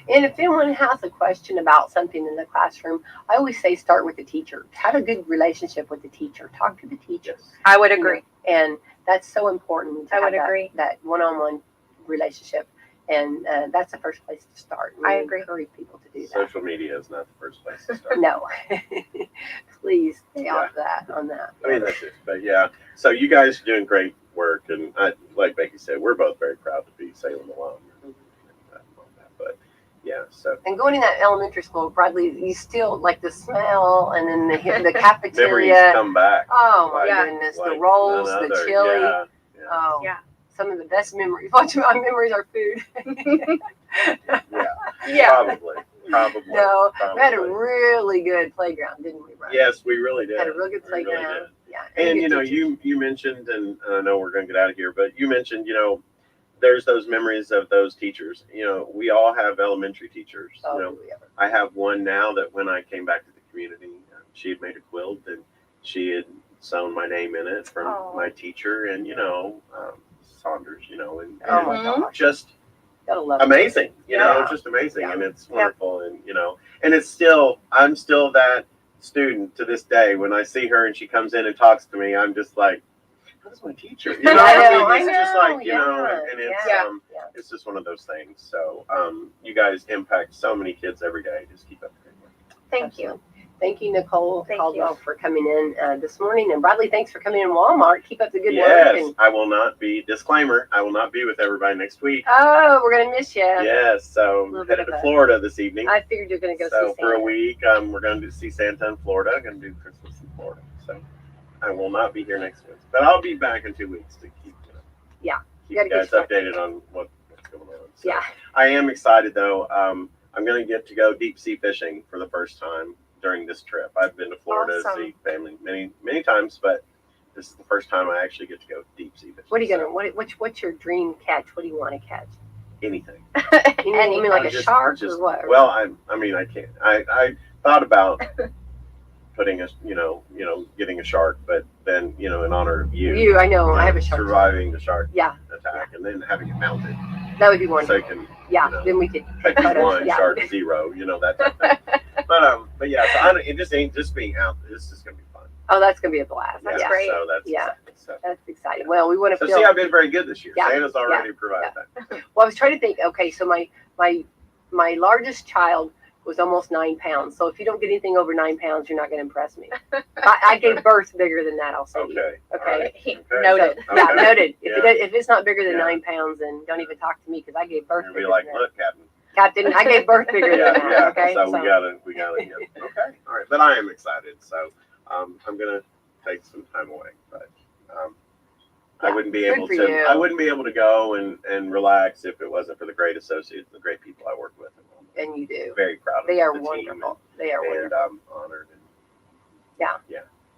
And if anyone has a question about something in the classroom, I always say start with the teacher. Have a good relationship with the teacher. Talk to the teacher. I would agree. And that's so important to I would have agree. that one-on-one relationship. And that's the first place to start. I Really agree. encourage people to do that. Social media is not the first place to start. No. Please stay Yeah. off that on that. I mean, that's it. But yeah, so you guys are doing great work, and like Becky said, we're both very proud to be Salem alum. But yeah, so And going in that elementary school, Bradley, you still like the smell, and then the memories cafeteria. come back. Oh my Yeah. goodness, the like rolls, none the other. chili. Yeah, yeah. Oh, Yeah. Some of the best memories. Watch my memories are food. Probably. No, we had a probably. really good playground, didn't we, Bradley? Yes, we really did. Had a real good We really playground. did. Yeah. And good teachers. you mentioned, and I know we're going to get out of here, but you mentioned, there's those memories of those teachers. We all have elementary teachers. Oh, yeah. I have one now that when I came back to the community, she had made a quilt and she had sewn my name in it from Oh. my teacher, and Saunders, and Oh my Mhm. gosh. just Gotta love it. amazing. Yeah. Just amazing, Yeah. and it's wonderful, and and it's still I'm still that student to this day. When I see her and she comes in and talks to me, I'm just like, that's my teacher. I know, It's just like yeah, and it's yeah. it's just one of those things. So you guys impact so many kids every day. Just keep up the good work. thank you. Thank you, Nicole Thank Caldwell, for coming in this morning. And Bradley, thanks for coming in Walmart. Keep up the good work. Yes, And, I will not be. Disclaimer: I will not be with everybody next week. we're going to miss you. Yes, so Little bit headed of to a- Florida this evening. I figured you're going to go So see for a Santa. week, we're going to see Santa in Florida. Going to do Christmas in Florida. So I will not be here next week, but I'll be back in 2 weeks to keep Yeah, keep you guys updated on what's going on. So, yeah. I am excited though. I'm going to get to go deep sea fishing for the first time during this trip. I've been to Florida to see family many times, but this is the first time I actually get to go deep sea fishing. What are you gonna? What's your dream catch? What do you want to catch? Anything. You mean like a shark or what? Well, I mean I can't. I thought about putting getting a shark, but then in honor of you, I know I have a shark. Surviving the shark attack and then having it mounted. That would be wonderful. So you can, then we could take one, shark 0, that type of thing. But yeah, so it just ain't just being out. This is gonna be fun. Oh, that's gonna be a blast. That's great. So that's exciting. That's exciting. Well, we want to. So see, I've been very good this year. Yeah, Santa's already provided that. Well, I was trying to think. Okay, so my largest child was almost 9 pounds. So if you don't get anything over 9 pounds, you're not going to impress me. I gave birth bigger than that. I'll say. Okay. Okay. Noted. So, yeah, noted. If it's not bigger than 9 pounds, then don't even talk to me because I gave birth. You'll be like, look, Captain, I gave birth bigger than that. Yeah. Okay. So we gotta. Okay. All right. But I am excited. So I'm gonna take some time away, but. I wouldn't be able to. I wouldn't be able to go and relax if it wasn't for the great associates, the great people I work with. And you do. Very proud of them. They are the wonderful. They are wonderful. And I'm honored. Yeah.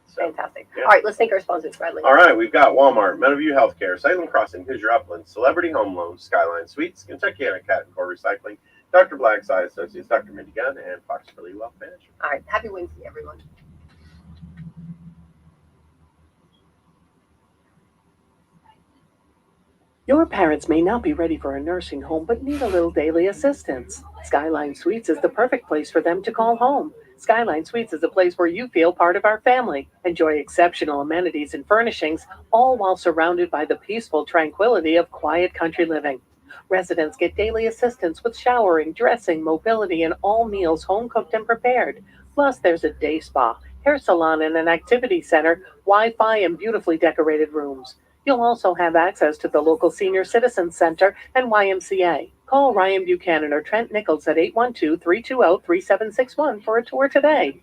So, fantastic. Yeah. All right, let's thank our sponsors, Bradley. All right, we've got Walmart, Meadowview Healthcare, Salem Crossing, Hoosier Upland, Celebrity Home Loans, Skyline Suites, Kentucky Cat and Core Recycling, Dr. Black's Eye Associates, Dr. Mindy Gunn, and Fox Philly Wealth Management. All right, happy Wednesday, everyone. Your parents may not be ready for a nursing home, but need a little daily assistance. Skyline Suites is the perfect place for them to call home. Skyline Suites is a place where you feel part of our family. Enjoy exceptional amenities and furnishings, all while surrounded by the peaceful tranquility of quiet country living. Residents get daily assistance with showering, dressing, mobility, and all meals home-cooked and prepared. Plus, there's a day spa, hair salon, and an activity center, Wi-Fi, and beautifully decorated rooms. You'll also have access to the local Senior Citizen Center and YMCA. Call Ryan Buchanan or Trent Nichols at 812-320-3761 for a tour today.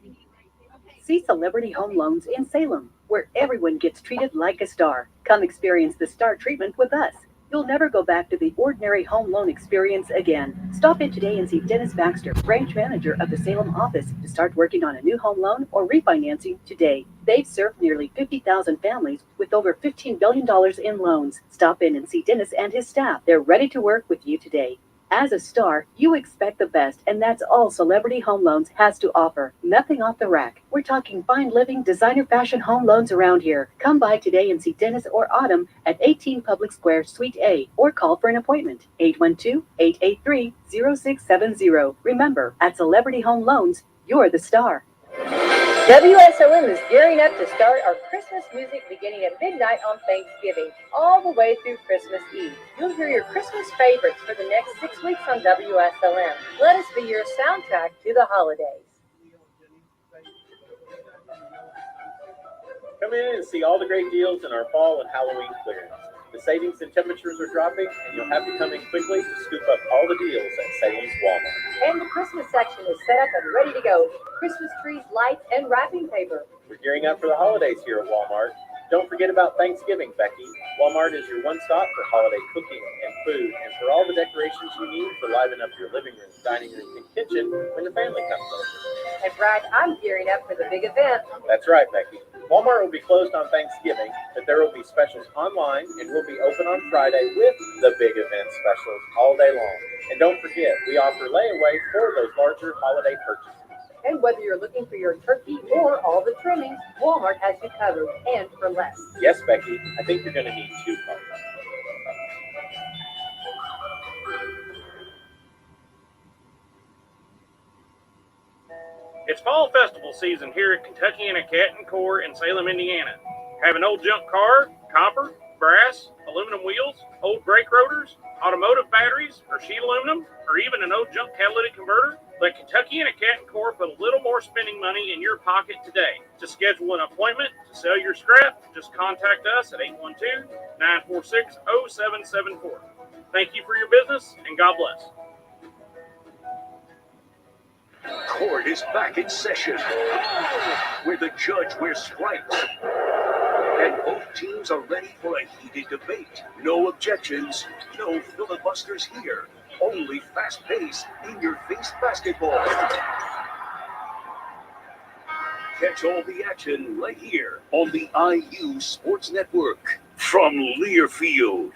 See Celebrity Home Loans in Salem, where everyone gets treated like a star. Come experience the star treatment with us. You'll never go back to the ordinary home loan experience again. Stop in today and see Dennis Baxter, branch manager of the Salem office, to start working on a new home loan or refinancing today. They've served nearly 50,000 families with over $15 billion in loans. Stop in and see Dennis and his staff. They're ready to work with you today. As a star, you expect the best, and that's all Celebrity Home Loans has to offer. Nothing off the rack. We're talking fine living, designer fashion home loans around here. Come by today and see Dennis or Autumn at 18 Public Square, Suite A, or call for an appointment. 812-883-0670. Remember, at Celebrity Home Loans, you're the star. Wslm is gearing up to start our Christmas music beginning at midnight on Thanksgiving, all the way through Christmas Eve. You'll hear your Christmas favorites for the next 6 weeks on Wslm. Let us be your soundtrack to the holidays. Come in and see all the great deals in our fall and Halloween clearance. The savings and temperatures are dropping, and you'll have to come in quickly to scoop up all the deals at Salem's Walmart. And the Christmas section is set up and ready to go. Christmas trees, lights, and wrapping paper. We're gearing up for the holidays here at Walmart. Don't forget about Thanksgiving, Becky. Walmart is your one-stop for holiday cooking and food, and for all the decorations you need to liven up your living room, dining room, and kitchen when the family comes over. And Brad, I'm gearing up for the big event. That's right, Becky. Walmart will be closed on Thanksgiving, but there will be specials online, and we'll be open on Friday with the big event specials all day long. And don't forget, we offer layaway for those larger holiday purchases. And whether you're looking for your turkey or all the trimmings, Walmart has you covered, and for less. Yes, Becky, I think you're going to need 2 cards. It's fall festival season here at Kentucky Cat and Core in Salem, Indiana. Have an old junk car, copper, brass, aluminum wheels, old brake rotors, automotive batteries, or sheet aluminum, or even an old junk catalytic converter? Let Kentucky Cat and Core put a little more spending money in your pocket today. To schedule an appointment to sell your scrap, just contact us at 812-946-0774. Thank you for your business, and God bless. Court is back in session, where the judge wears stripes and both teams are ready for a heated debate. No objections, no filibusters here. Only fast-paced, in-your-face basketball. Catch all the action right here on the IU Sports Network from Learfield.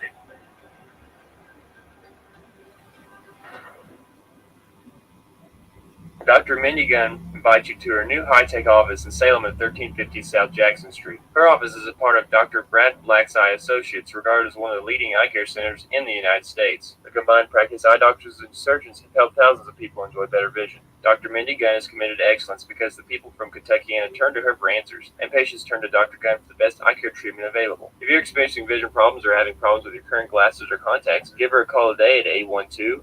Dr. Minigun invites you to her new high-tech office in Salem at 1350 South Jackson Street. Her office is a part of Dr. Brad Blackseye Associates, regarded as one of the leading eye care centers in the United States. The combined practice eye doctors and surgeons have helped thousands of people enjoy better vision. Dr. Mindy Gunn is committed to excellence because the people from Kentuckiana turn to her for answers, and patients turn to Dr. Gunn for the best eye care treatment available. If you're experiencing vision problems or having problems with your current glasses or contacts, give her a call today at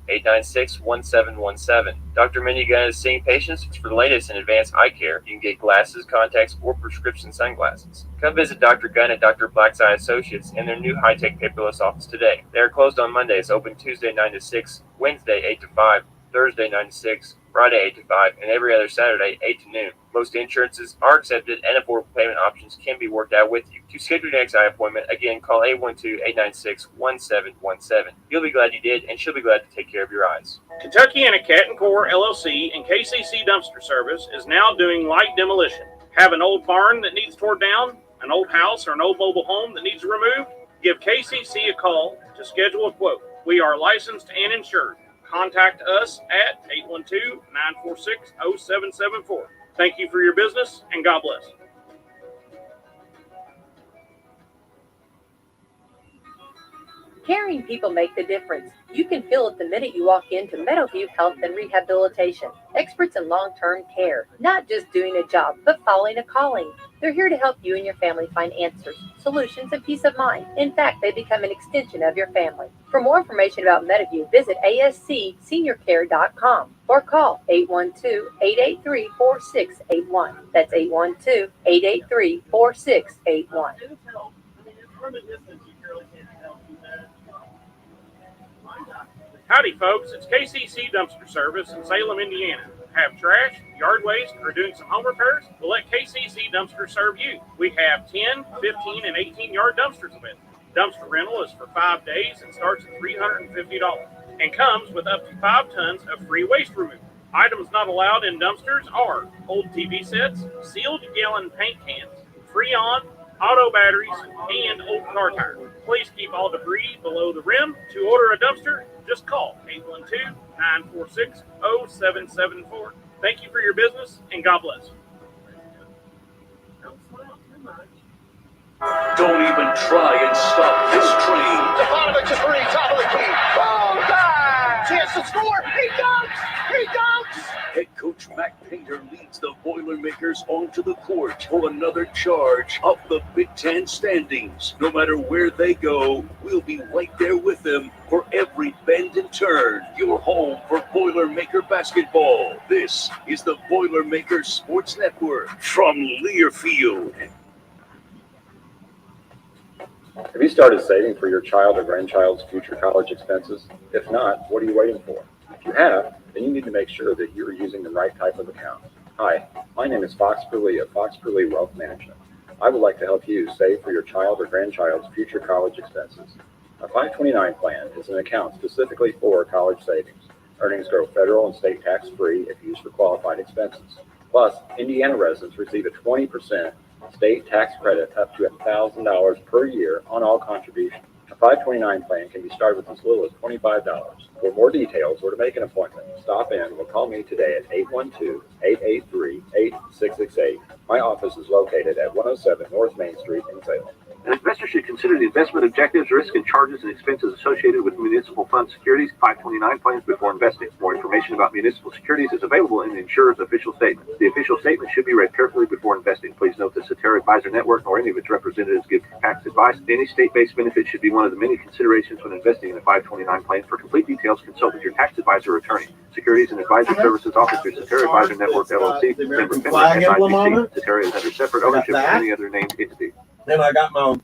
812-896-1717. Dr. Mindy Gunn is seeing patients for the latest in advanced eye care. You can get glasses, contacts, or prescription sunglasses. Come visit Dr. Gunn at Dr. Blackseye Associates in their new high-tech paperless office today. They are closed on Mondays, open Tuesday 9 to 6, Wednesday 8 to 5, Thursday 9 to 6, Friday 8 to 5, and every other Saturday 8 to noon. Most insurances are accepted and affordable payment options can be worked out with you. To schedule your next eye appointment, again, call 812-896-1717. You'll be glad you did, and she'll be glad to take care of your eyes. Kentuckiana Cat & Core LLC and KCC Dumpster Service is now doing light demolition. Have an old barn that needs torn down, an old house, or an old mobile home that needs removed? Give KCC a call to schedule a quote. We are licensed and insured. Contact us at 812-946-0774. Thank you for your business, and God bless. Caring people make the difference. You can feel it the minute you walk into Meadowview Health and Rehabilitation. Experts in long-term care, not just doing a job, but following a calling. They're here to help you and your family find answers, solutions, and peace of mind. In fact, they become an extension of your family. For more information about Meadowview, visit ascseniorcare.com or call 812-883-4681. That's 812-883-4681. Howdy, folks. It's KCC Dumpster Service in Salem, Indiana. Have trash, yard waste, or doing some home repairs? Well, let KCC Dumpster serve you. We have 10, 15, and 18-yard dumpsters available. Dumpster rental is for 5 days and starts at $350 and comes with up to 5 tons of free waste removal. Items not allowed in dumpsters are old TV sets, sealed gallon paint cans, Freon, auto batteries, and old car tires. Please keep all debris below the rim. To order a dumpster, just call 812-946-0774. Thank you for your business, and God bless. Don't even try and stop this train. Stefanovic to three, top of the key. Boom, bang! Chance to score. He dunks! He dunks! Head coach Mac Painter leads the Boilermakers onto the court for another charge up the Big Ten standings. No matter where they go, we'll be right there with them for every bend and turn. Your home for Boilermaker basketball. This is the Boilermakers Sports Network from Learfield. Have you started saving for your child or grandchild's future college expenses? If not, what are you waiting for? If you have, then you need to make sure that you're using the right type of account. Hi, my name is Fox Perlee of Fox Perlee Wealth Management. I would like to help you save for your child or grandchild's future college expenses. A 529 plan is an account specifically for college savings. Earnings grow federal and state tax-free if used for qualified expenses. Plus, Indiana residents receive a 20% state tax credit up to $1,000 per year on all contributions. A 529 plan can be started with as little as $25. For more details or to make an appointment, stop in or call me today at 812-883-8668. My office is located at 107 North Main Street in Salem. An investor should consider the investment objectives, risk, and charges and expenses associated with municipal fund securities 529 plans before investing. More information about municipal securities is available in the insurer's official statement. The official statement should be read carefully before investing. Please note that Cetera Advisor Network nor any of its representatives give tax advice. Any state-based benefit should be one of the many considerations when investing in a 529 plan. For complete details, consult with your tax advisor or attorney. Securities and Advisor Services office through Cetera Advisor Network LLC. Member FINRA, SIPC. Cetera is under separate ownership of any other named entity. Then I got my